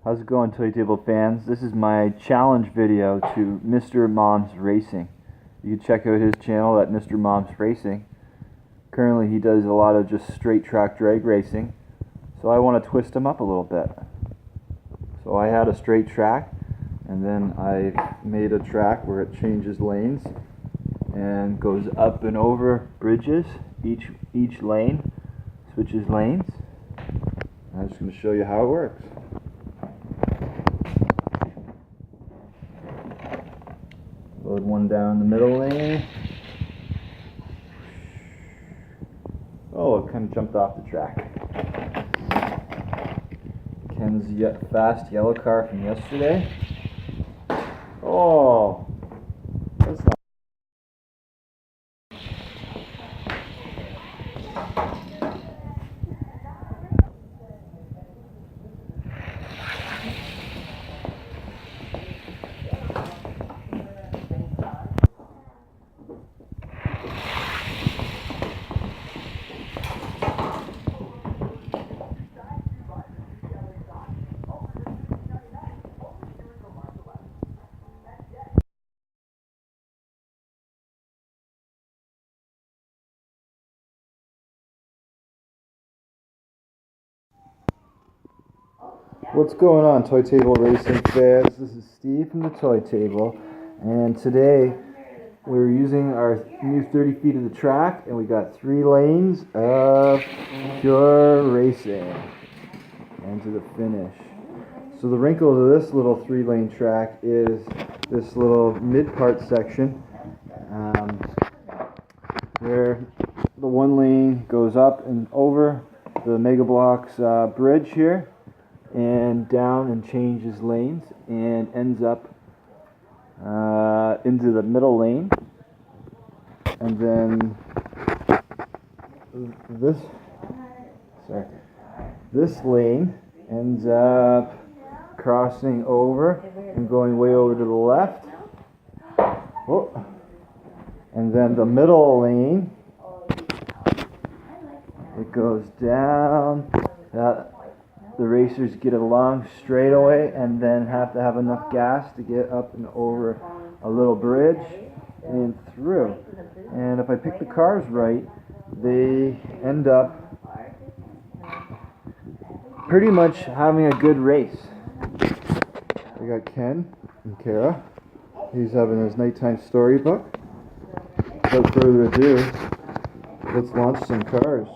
How's it going, ToyTable fans? This is my challenge video to Mr. Mom's Racing. You can check out his channel at Mr. Mom's Racing. Currently he does a lot of just straight track drag racing, so I want to twist him up a little bit. So I had a straight track, and then I made a track where it changes lanes and goes up and over bridges. Each lane switches lanes. I'm just going to show you how it works. Load one down the middle lane. Oh, it kind of jumped off the track. Ken's fast yellow car from yesterday. Oh, that's not. What's going on, ToyTable Racing fans? This is Steve from TheToyTable, and today we're using our new 30 feet of the track, and we got 3 lanes of pure racing and to the finish. So the wrinkle to this little 3-lane track is this little mid-part section where the 1 lane goes up and over the Mega Bloks bridge here, and down and changes lanes and ends up into the middle lane, and then this lane ends up crossing over and going way over to the left. Oh. And then the middle lane, it goes down. The racers get a long straightaway and then have to have enough gas to get up and over a little bridge and through. And if I pick the cars right, they end up pretty much having a good race. We got Ken and Kara. He's having his nighttime storybook. Without further ado, let's launch some cars.